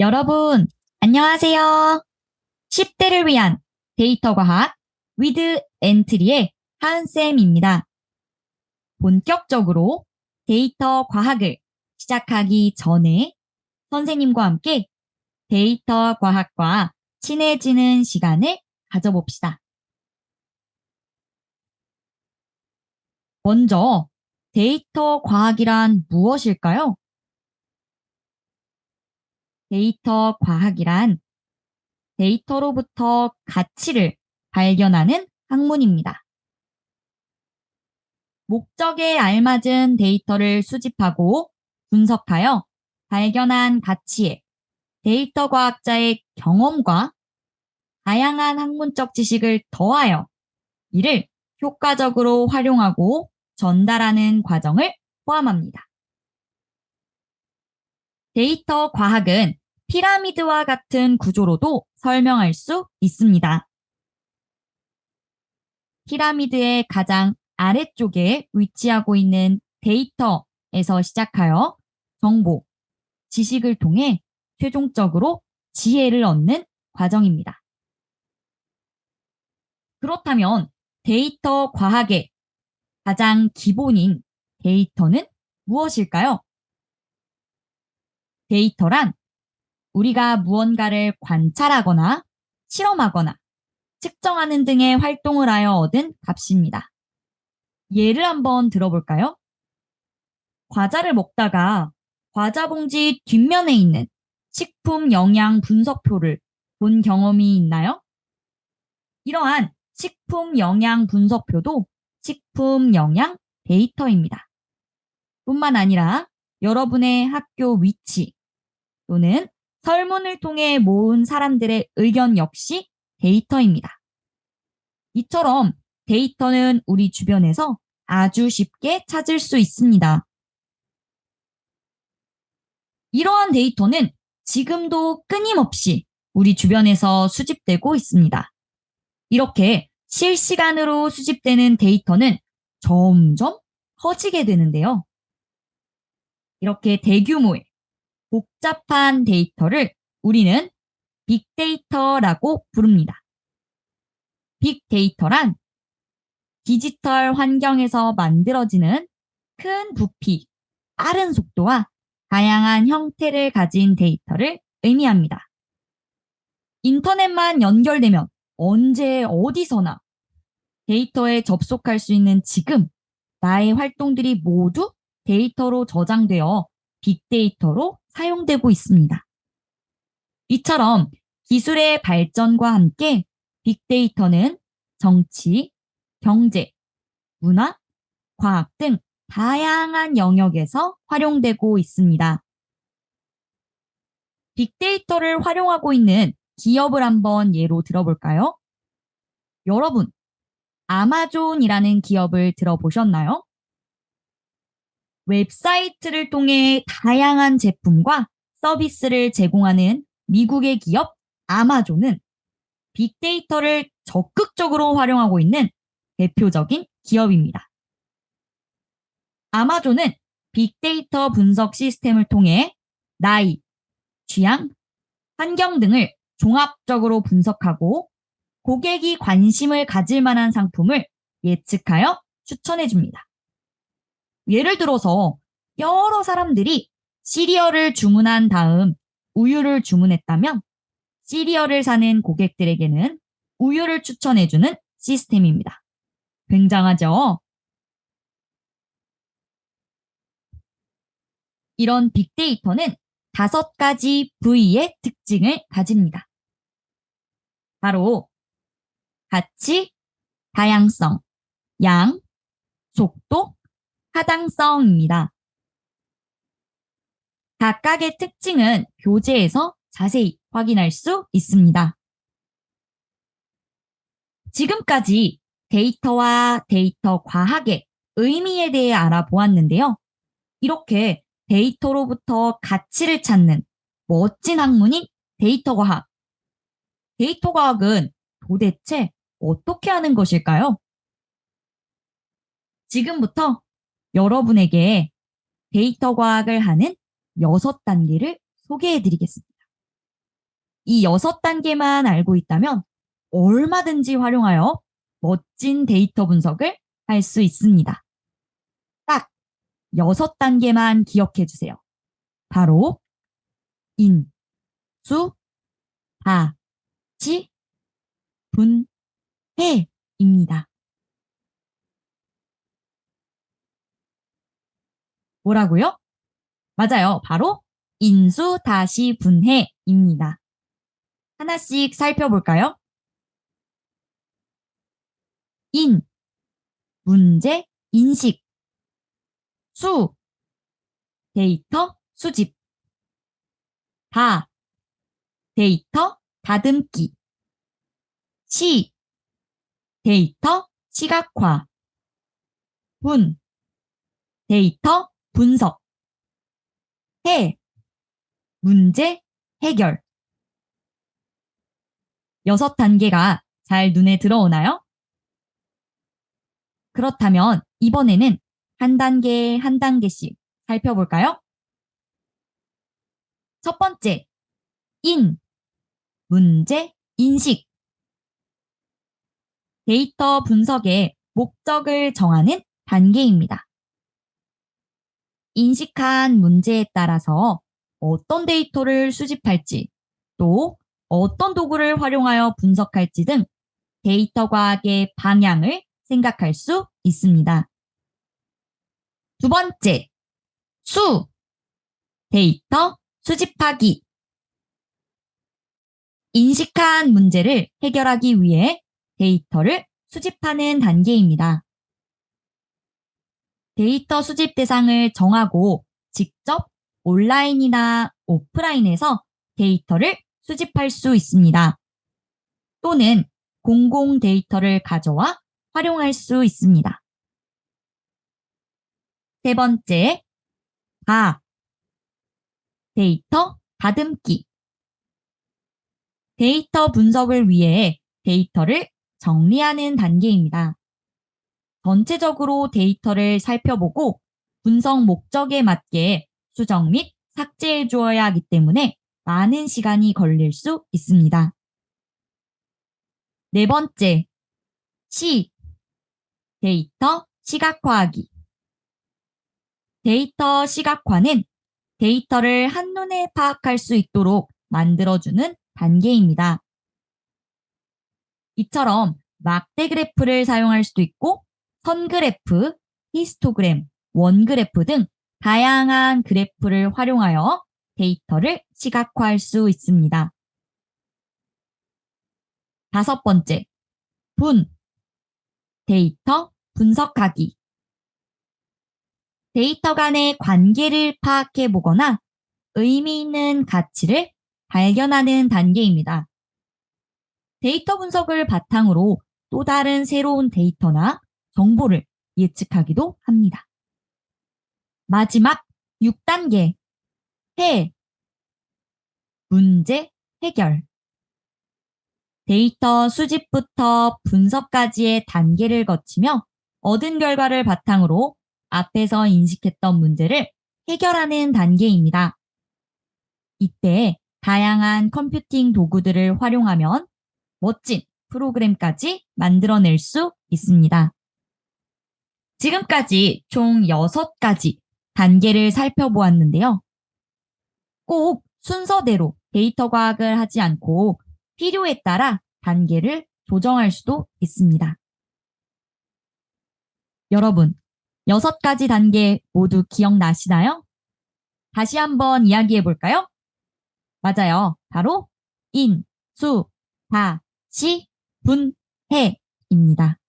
여러분, 안녕하세요. 10대를 위한 데이터 과학 위드 엔트리의 하은쌤입니다. 본격적으로 데이터 과학을 시작하기 전에 선생님과 함께 데이터 과학과 친해지는 시간을 가져봅시다. 먼저 데이터 과학이란 무엇일까요? 데이터 과학이란 데이터로부터 가치를 발견하는 학문입니다. 목적에 알맞은 데이터를 수집하고 분석하여 발견한 가치에 데이터 과학자의 경험과 다양한 학문적 지식을 더하여 이를 효과적으로 활용하고 전달하는 과정을 포함합니다. 데이터 과학은 피라미드와 같은 구조로도 설명할 수 있습니다. 피라미드의 가장 아래쪽에 위치하고 있는 데이터에서 시작하여 정보, 지식을 통해 최종적으로 지혜를 얻는 과정입니다. 그렇다면 데이터 과학의 가장 기본인 데이터는 무엇일까요? 데이터란 우리가 무언가를 관찰하거나 실험하거나 측정하는 등의 활동을 하여 얻은 값입니다. 예를 한번 들어볼까요? 과자를 먹다가 과자 봉지 뒷면에 있는 식품 영양 분석표를 본 경험이 있나요? 이러한 식품 영양 분석표도 식품 영양 데이터입니다. 뿐만 아니라 여러분의 학교 위치 또는 설문을 통해 모은 사람들의 의견 역시 데이터입니다. 이처럼 데이터는 우리 주변에서 아주 쉽게 찾을 수 있습니다. 이러한 데이터는 지금도 끊임없이 우리 주변에서 수집되고 있습니다. 이렇게 실시간으로 수집되는 데이터는 점점 커지게 되는데요. 이렇게 대규모의 복잡한 데이터를 우리는 빅데이터라고 부릅니다. 빅데이터란 디지털 환경에서 만들어지는 큰 부피, 빠른 속도와 다양한 형태를 가진 데이터를 의미합니다. 인터넷만 연결되면 언제 어디서나 데이터에 접속할 수 있는 지금 나의 활동들이 모두 데이터로 저장되어 빅데이터로 사용되고 있습니다. 이처럼 기술의 발전과 함께 빅데이터는 정치, 경제, 문화, 과학 등 다양한 영역에서 활용되고 있습니다. 빅데이터를 활용하고 있는 기업을 한번 예로 들어볼까요? 여러분, 아마존이라는 기업을 들어보셨나요? 웹사이트를 통해 다양한 제품과 서비스를 제공하는 미국의 기업 아마존은 빅데이터를 적극적으로 활용하고 있는 대표적인 기업입니다. 아마존은 빅데이터 분석 시스템을 통해 나이, 취향, 환경 등을 종합적으로 분석하고 고객이 관심을 가질 만한 상품을 예측하여 추천해 줍니다. 예를 들어서 여러 사람들이 시리얼을 주문한 다음 우유를 주문했다면 시리얼을 사는 고객들에게는 우유를 추천해주는 시스템입니다. 굉장하죠? 이런 빅데이터는 5가지 부위의 특징을 가집니다. 바로 가치, 다양성, 양, 속도, 타당성입니다. 각각의 특징은 교재에서 자세히 확인할 수 있습니다. 지금까지 데이터와 데이터 과학의 의미에 대해 알아보았는데요. 이렇게 데이터로부터 가치를 찾는 멋진 학문인 데이터 과학. 데이터 과학은 도대체 어떻게 하는 것일까요? 지금부터 여러분에게 데이터 과학을 하는 6단계를 소개해 드리겠습니다. 이 6단계만 알고 있다면 얼마든지 활용하여 멋진 데이터 분석을 할 수 있습니다. 딱 6단계만 기억해 주세요. 바로 인, 수, 다, 지, 분, 해입니다. 뭐라고요? 맞아요. 바로 인수 다시 분해입니다. 하나씩 살펴볼까요? 인, 문제, 인식. 수, 데이터, 수집. 다, 데이터, 다듬기. 시, 데이터, 시각화. 분, 데이터, 분석. 해, 문제, 해결. 6단계가 잘 눈에 들어오나요? 그렇다면 이번에는 한 단계 한 단계씩 살펴볼까요? 첫 번째, 인, 문제, 인식. 데이터 분석의 목적을 정하는 단계입니다. 인식한 문제에 따라서 어떤 데이터를 수집할지, 또 어떤 도구를 활용하여 분석할지 등 데이터 과학의 방향을 생각할 수 있습니다. 두 번째, 수, 데이터 수집하기. 인식한 문제를 해결하기 위해 데이터를 수집하는 단계입니다. 데이터 수집 대상을 정하고 직접 온라인이나 오프라인에서 데이터를 수집할 수 있습니다. 또는 공공 데이터를 가져와 활용할 수 있습니다. 세 번째, 다, 데이터 다듬기. 데이터 분석을 위해 데이터를 정리하는 단계입니다. 전체적으로 데이터를 살펴보고 분석 목적에 맞게 수정 및 삭제해 주어야 하기 때문에 많은 시간이 걸릴 수 있습니다. 네 번째, 시, 데이터 시각화하기. 데이터 시각화는 데이터를 한눈에 파악할 수 있도록 만들어주는 단계입니다. 이처럼 막대 그래프를 사용할 수도 있고 선그래프, 히스토그램, 원그래프 등 다양한 그래프를 활용하여 데이터를 시각화할 수 있습니다. 다섯 번째, 분, 데이터 분석하기. 데이터 간의 관계를 파악해 보거나 의미 있는 가치를 발견하는 단계입니다. 데이터 분석을 바탕으로 또 다른 새로운 데이터나 정보를 예측하기도 합니다. 마지막 6단계, 해, 문제, 해결. 데이터 수집부터 분석까지의 단계를 거치며 얻은 결과를 바탕으로 앞에서 인식했던 문제를 해결하는 단계입니다. 이때 다양한 컴퓨팅 도구들을 활용하면 멋진 프로그램까지 만들어낼 수 있습니다. 지금까지 총 6가지 단계를 살펴보았는데요. 꼭 순서대로 데이터 과학을 하지 않고 필요에 따라 단계를 조정할 수도 있습니다. 여러분, 6가지 단계 모두 기억나시나요? 다시 한번 이야기해 볼까요? 맞아요. 바로 인, 수, 다, 시, 분, 해입니다.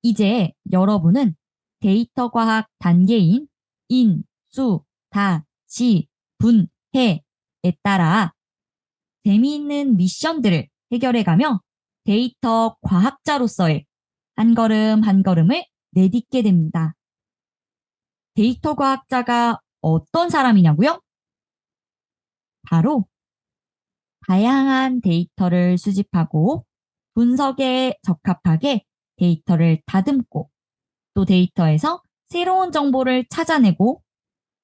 이제 여러분은 데이터 과학 단계인 인, 수, 다, 시, 분, 해에 따라 재미있는 미션들을 해결해가며 데이터 과학자로서의 한 걸음 한 걸음을 내딛게 됩니다. 데이터 과학자가 어떤 사람이냐고요? 바로 다양한 데이터를 수집하고 분석에 적합하게 데이터를 다듬고 또 데이터에서 새로운 정보를 찾아내고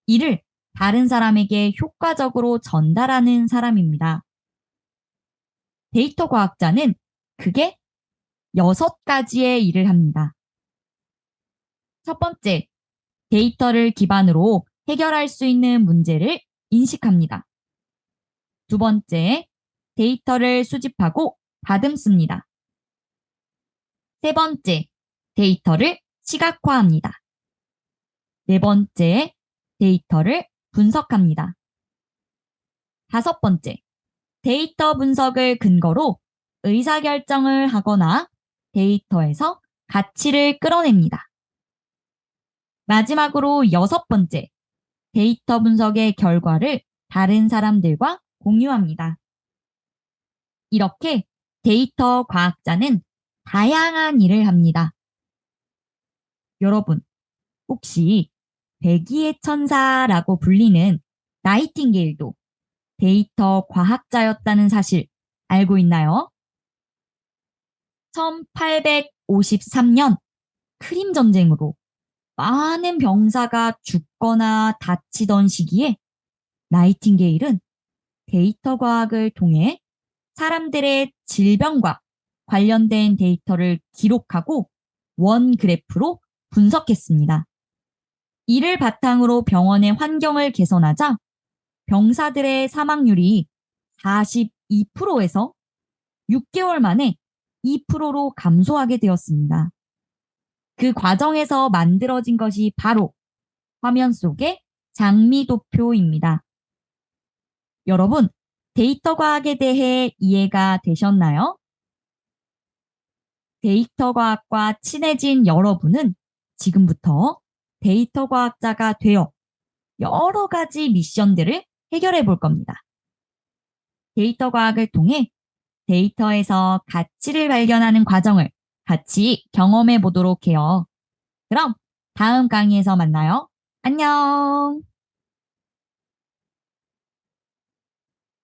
이를 다른 사람에게 효과적으로 전달하는 사람입니다. 데이터 과학자는 크게 6가지의 일을 합니다. 첫 번째, 데이터를 기반으로 해결할 수 있는 문제를 인식합니다. 두 번째, 데이터를 수집하고 다듬습니다. 세 번째, 데이터를 시각화합니다. 네 번째, 데이터를 분석합니다. 다섯 번째, 데이터 분석을 근거로 의사결정을 하거나 데이터에서 가치를 끌어냅니다. 마지막으로 여섯 번째, 데이터 분석의 결과를 다른 사람들과 공유합니다. 이렇게 데이터 과학자는 다양한 일을 합니다. 여러분, 혹시 백의의 천사라고 불리는 나이팅게일도 데이터 과학자였다는 사실 알고 있나요? 1853년 크림 전쟁으로 많은 병사가 죽거나 다치던 시기에 나이팅게일은 데이터 과학을 통해 사람들의 질병과 관련된 데이터를 기록하고 원 그래프로 분석했습니다. 이를 바탕으로 병원의 환경을 개선하자 병사들의 사망률이 42%에서 6개월 만에 2%로 감소하게 되었습니다. 그 과정에서 만들어진 것이 바로 화면 속의 장미도표입니다. 여러분, 데이터 과학에 대해 이해가 되셨나요? 데이터 과학과 친해진 여러분은 지금부터 데이터 과학자가 되어 여러 가지 미션들을 해결해 볼 겁니다. 데이터 과학을 통해 데이터에서 가치를 발견하는 과정을 같이 경험해 보도록 해요. 그럼 다음 강의에서 만나요. 안녕!